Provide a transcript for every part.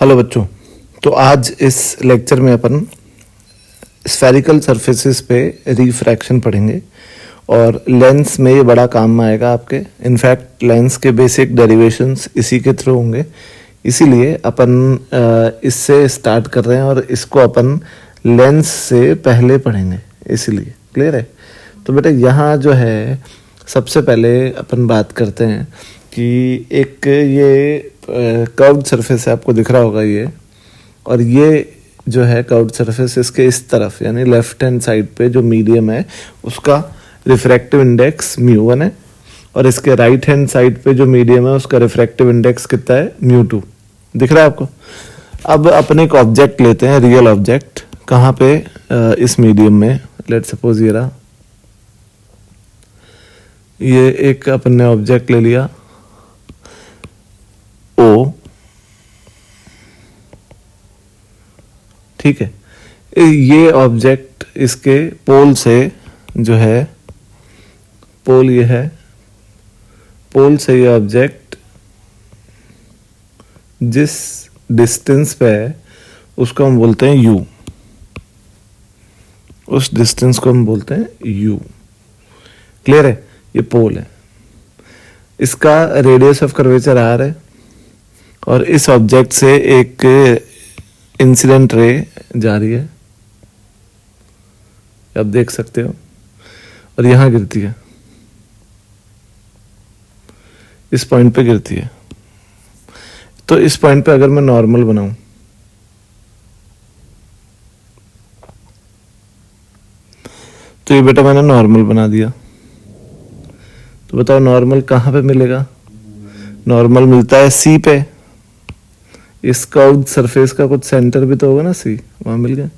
Hello बच्चों, तो आज इस लेक्चर में अपन स्फेरिकल सरफेसेस पे रिफ्रैक्शन पढ़ेंगे और लेंस में ये बड़ा काम में आएगा आपके। इनफैक्ट लेंस के बेसिक डेरिवेशंस इसी के थ्रू होंगे, इसीलिए अपन इससे स्टार्ट कर रहे हैं और इसको अपन लेंस से पहले पढ़ेंगे, इसीलिए। क्लियर है? तो बेटा यहाँ जो है सबसे पहले अपन बात करते हैं कि एक ये कर्व्ड सरफेस है, आपको दिख रहा होगा ये, और ये जो है कर्व्ड सरफेस इसके इस तरफ यानी लेफ्ट हैंड साइड पे जो मीडियम है उसका रिफ्रैक्टिव इंडेक्स μ1 है, और इसके राइट हैंड साइड पे जो मीडियम है उसका रिफ्रैक्टिव इंडेक्स कितना है, μ2। दिख रहा है आपको? अब अपने एक ऑब्जेक्ट लेते हैं, रियल ऑब्जेक्ट, कहाँ पे, इस मीडियम में। लेट सपोज ये रहा, ये एक अपन ने ऑब्जेक्ट ले लिया O, ठीक है। ये ऑब्जेक्ट इसके पोल से जो है, पोल ये है, पोल से ये ऑब्जेक्ट जिस डिस्टेंस पे है उसको हम बोलते हैं U, उस डिस्टेंस को हम बोलते हैं U। क्लियर है? ये पोल है, इसका रेडियस ऑफ कर्वेचर R है, और इस ऑब्जेक्ट से एक इंसिडेंट रे जा रही है, आप देख सकते हो, और यहां गिरती है, इस पॉइंट पे गिरती है। तो इस पॉइंट पे अगर मैं नॉर्मल बनाऊं, तो ये बेटा मैंने नॉर्मल बना दिया। तो बताओ नॉर्मल कहां पे मिलेगा? नॉर्मल मिलता है C पे। इस कर्व्ड सरफेस का कुछ सेंटर भी तो होगा ना, C, वहां मिल गया।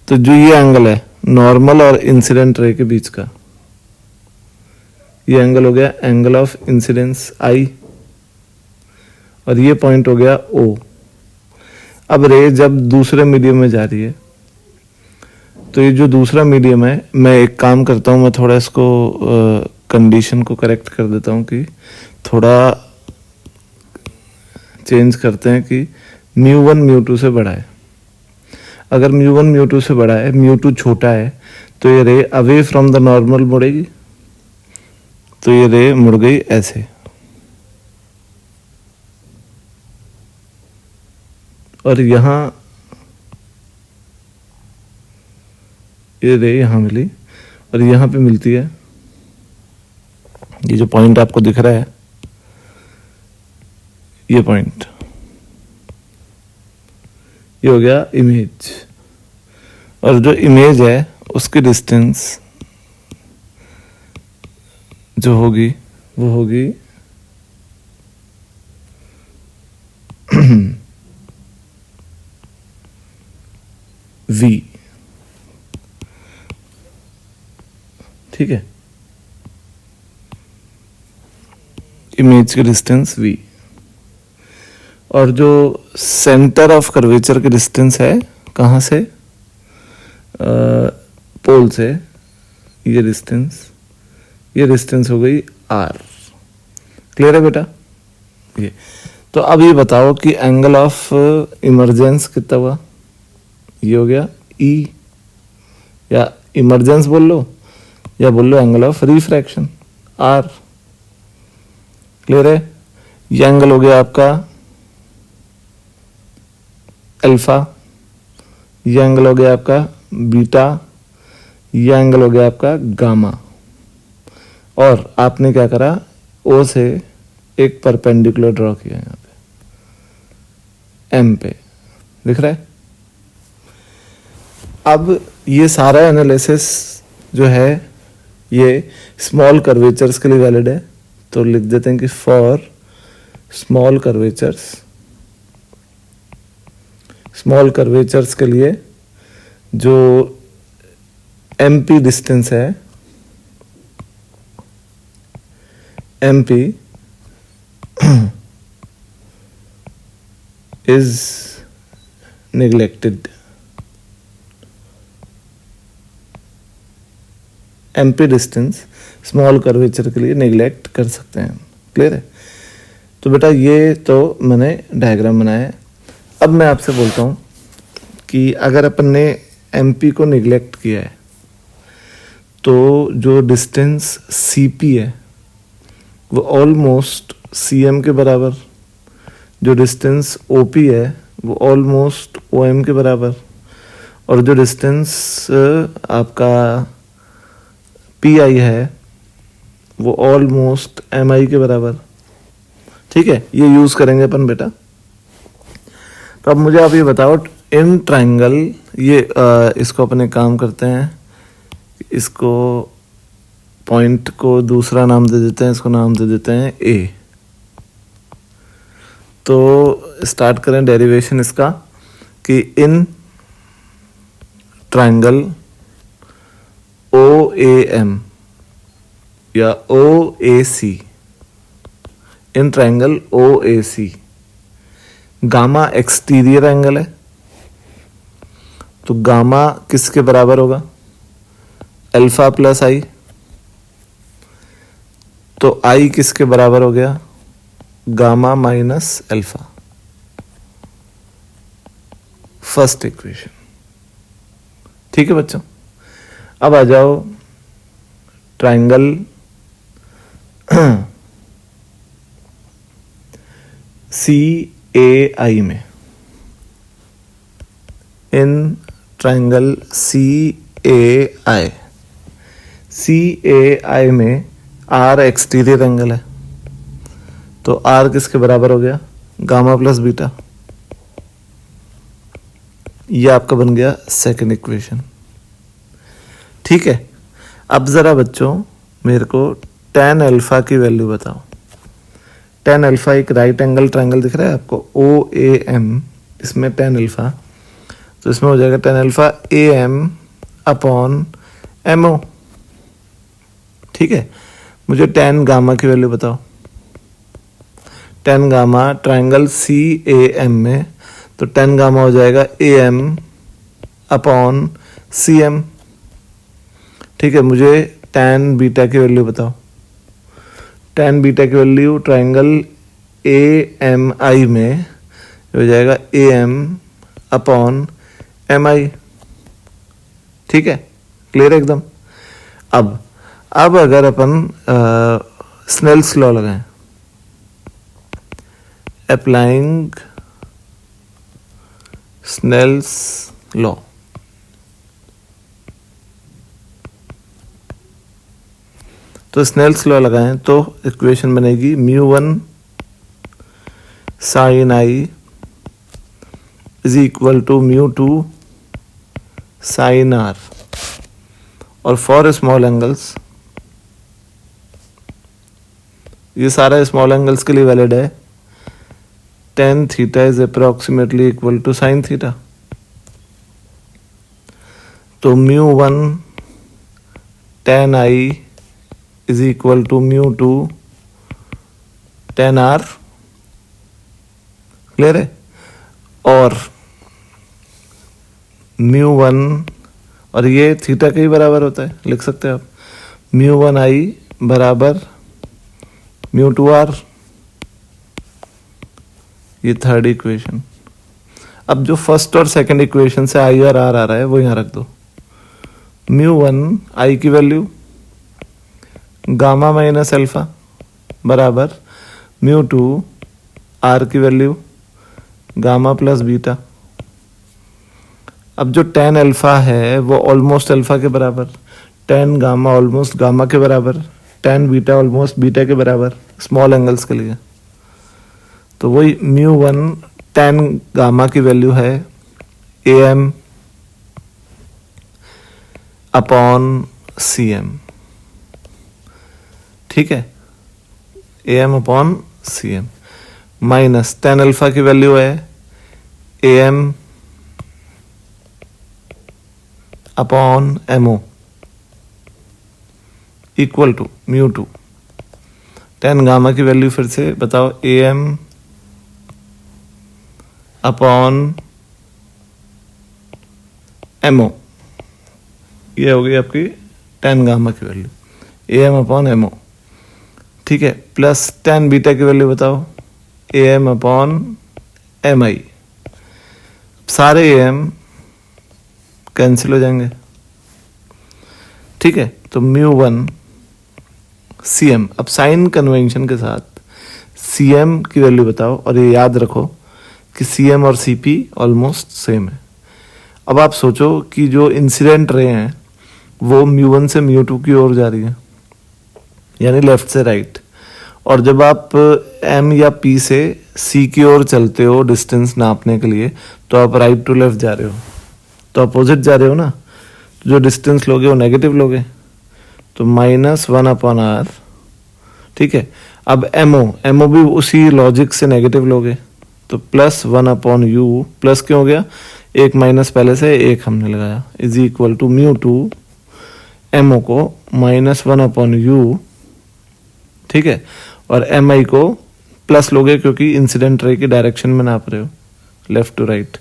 तो जो ये एंगल है नॉर्मल और इंसिडेंट रे के बीच का, ये एंगल हो गया एंगल ऑफ इंसिडेंस I, और ये पॉइंट हो गया O। अब रे जब दूसरे मीडियम में जा रही है, तो ये जो दूसरा मीडियम है, मैं एक काम करता हूं, मैं थोड़ा इसको कंडीशन को करेक्ट कर देता हूं कि थोड़ा चेंज करते हैं कि μ1 μ2 से बड़ा है। अगर μ1 μ2 से बड़ा है, μ2 छोटा है, तो ये रे अवे फ्रॉम द नॉर्मल मुड़ेगी। तो ये रे मुड़ गई ऐसे, और यहां ये रे यहां मिली, और यहां पे मिलती है, ये जो पॉइंट आपको दिख रहा है, ये पॉइंट, ये हो गया इमेज। और जो इमेज है उसकी डिस्टेंस जो होगी वो होगी V, ठीक है, इमेज की डिस्टेंस V। और जो सेंटर ऑफ कर्वेचर की डिस्टेंस है, कहाँ से, पोल से, ये डिस्टेंस हो गई R। क्लियर है बेटा? ये तो अब ये बताओ कि एंगल ऑफ इमरजेंस कितना हुआ? ये हो गया E, या इमरजेंस बोल लो, या बोल लो angle of refraction R। Clear है? ये एंगल हो गया आपका अल्फा, ये एंगल हो गया आपका बीटा, ये एंगल हो गया आपका गामा। और आपने क्या करा, O से एक परपेंडिकुलर ड्रॉ किया यहाँ पे M पे, दिख रहा है? अब ये सारा एनालिसिस जो है ये स्मॉल कर्वेचर्स के लिए वैलिड है, तो लिख देते हैं कि फॉर स्मॉल कर्वेचर्स के लिए जो MP डिस्टेंस है, MP is neglected। MP distance small curvature के लिए नेग्लेक्ट कर सकते हैं। क्लियर है? तो बेटा ये तो मैंने डायग्राम बनाया है। अब मैं आपसे बोलता हूँ कि अगर अपन ने एमपी को निगलेक्ट किया है तो जो डिस्टेंस सीपी है वो ऑलमोस्ट सीएम के बराबर, जो डिस्टेंस ओपी है वो ऑलमोस्ट ओएम के बराबर, और जो डिस्टेंस आपका पीआई है वो ऑलमोस्ट एमआई के बराबर। ठीक है, ये यूज़ करेंगे अपन बेटा। तो अब मुझे आप ये बताओ, इन ट्राइंगल ये इसको अपने काम करते हैं, इसको पॉइंट को दूसरा नाम दे देते हैं, इसको नाम दे देते हैं ए। तो स्टार्ट करें डेरिवेशन इसका कि इन ट्राइंगल ओ ए एम या O A C, in triangle O A C gamma exterior angle है, तो गामा किसके बराबर होगा? Alpha plus I. तो आई किसके बराबर हो गया? Gamma minus alpha. First equation. ठीक है बच्चों, अब आ जाओ ट्राइंगल सी ए आई में। इन ट्राइंगल सी ए आई, सी ए आई में आर एक्सटीरियर एंगल है, तो आर किसके बराबर हो गया? Gamma plus beta. ये आपका बन गया सेकंड इक्वेशन। ठीक है, अब जरा बच्चों मेरे को tan अल्फा की वैल्यू बताओ। tan अल्फा एक राइट एंगल ट्राइंगल दिख रहा है आपको, ओ ए एम, इसमें tan अल्फा, तो इसमें हो जाएगा tan alpha A M upon M O. ठीक है, मुझे tan गामा की वैल्यू बताओ। tan gamma triangle C A M में, तो tan गामा हो जाएगा A M upon C M. ठीक है, मुझे tan बीटा की वैल्यू बताओ। tan बीटा की value triangle A M I में हो जाएगा A M upon M I. ठीक है, क्लियर एकदम। अब अगर अपन स्नेल्स लॉ लगाएं, अप्लाइंग स्नेल्स लॉ, तो स्नेल्स लॉ लगाएं तो इक्वेशन बनेगी mu one sine I is equal to mu two sine R, और फॉर स्मॉल एंगल्स, ये सारा स्मॉल एंगल्स के लिए वैलिड है, tan theta is approximately equal to sine theta. तो mu one tan I is equal to mu two tan R. Clear है? और mu one, और ये थीटा के ही बराबर होता है, लिख सकते हैं आप, म्यू वन आई बराबर म्यू टू आर। ये थर्ड इक्वेशन। अब जो फर्स्ट और सेकंड इक्वेशन से आई और आर आ रहा है वो यहां रख दो। म्यू वन आई की वैल्यू गामा माइनस अल्फा बराबर म्यू टू आर की वैल्यू गामा प्लस बीटा। अब जो tan अल्फा है वो ऑलमोस्ट अल्फा के बराबर, tan गामा ऑलमोस्ट गामा के बराबर, tan बीटा ऑलमोस्ट बीटा के बराबर स्मॉल एंगल्स के लिए। तो वही म्यू वन tan गामा की वैल्यू है A M upon C M. ठीक है, A M upon C M minus tan alpha की वैल्यू है A M upon M O equal to mu two. tan gamma की वैल्यू फिर से बताओ, A M upon M O, ये हो गई आपकी tan गामा की value, A M upon M O. ठीक है, प्लस tan बीटा की वैल्यू बताओ, ए एम अपॉन एम आई। सारे AM कैंसिल हो जाएंगे, ठीक है। तो μ1 CM, अब साइन कन्वेंशन के साथ CM की वैल्यू बताओ, और ये याद रखो कि CM और CP ऑलमोस्ट सेम है। अब आप सोचो कि जो इंसिडेंट रे हैं वो μ1 से μ2 की ओर जा रही है, यानी लेफ्ट से राइट, और जब आप M या P से C की ओर चलते हो डिस्टेंस नापने के लिए, तो आप राइट टू लेफ्ट जा रहे हो, तो अपोजिट जा रहे हो ना, तो जो डिस्टेंस लोगे वो नेगेटिव लोगे, तो -1/r, ठीक है। अब MO भी उसी लॉजिक से नेगेटिव लोगे, तो +1/u, प्लस क्यों हो गया, एक माइनस पहले से एक हमने लगाया, इज इक्वल टू μ2 MO को -1/u, ठीक है, और MI को प्लस लोगे क्योंकि इंसिडेंट रे की डायरेक्शन में नाप रहे हो, लेफ्ट टू राइट,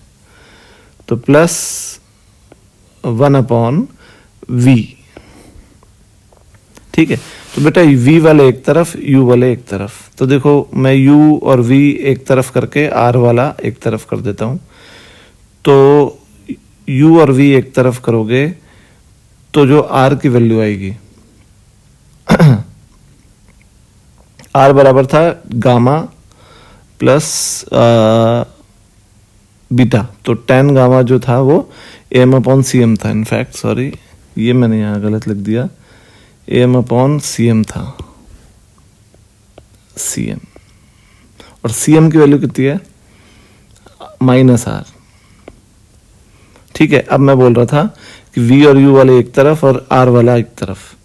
तो +1/v, ठीक है। तो बेटा v वाले एक तरफ, u वाले एक तरफ, तो देखो मैं u और v एक तरफ करके r वाला एक तरफ कर देता हूं। तो u और v एक तरफ करोगे तो जो r की वैल्यू आएगी r बराबर था गामा प्लस बीटा, तो tan गामा जो था वो AM/CM था, इनफैक्ट सॉरी ये मैंने यहाँ गलत लिख दिया, AM/CM था, CM, और CM की वैल्यू कितनी है, -r, ठीक है। अब मैं बोल रहा था कि v और u वाले एक तरफ और r वाला एक तरफ,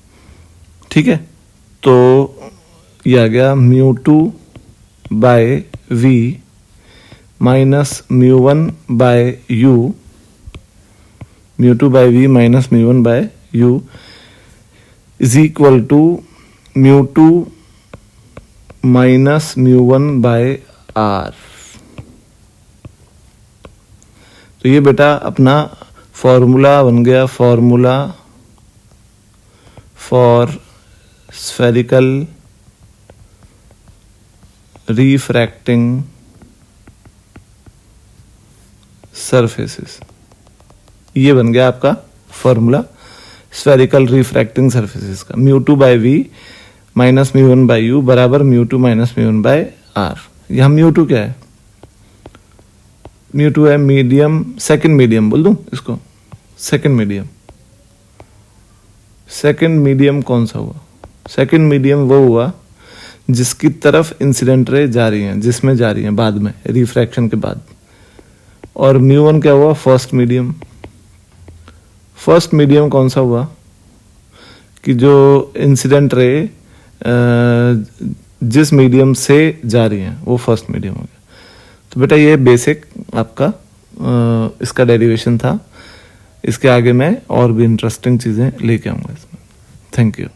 ठीक है। तो ये आ गया μ2/v -μ1/u, μ2/v -μ1/u is equal to μ2 -μ1/r। तो ये बेटा अपना फॉर्मूला बन गया, formula for spherical refracting surfaces, ये बन गया आपका फॉर्मूला स्फेरिकल रिफ्रैक्टिंग सरफेसेस का, μ2/v -μ1/u बराबर μ2 -μ1/r। यहाँ μ2 क्या है, μ2 है मीडियम, सेकंड मीडियम बोल दूं इसको, सेकंड मीडियम कौन सा हुआ, सेकंड मीडियम वो हुआ जिसकी तरफ इंसिडेंट रे जा रही हैं, जिसमें जा रही हैं बाद में रिफ्रैक्शन के बाद। और μ1 क्या हुआ, फर्स्ट मीडियम कौन सा हुआ कि जो इंसिडेंट रे जिस मीडियम से जा रही हैं वो फर्स्ट मीडियम हो गया। तो बेटा ये बेसिक आपका इसका डेरिवेशन था, इसके आगे मैं और भी इंटरेस्टिंग चीज़ें लेके आऊँगा इसमें। Thank you.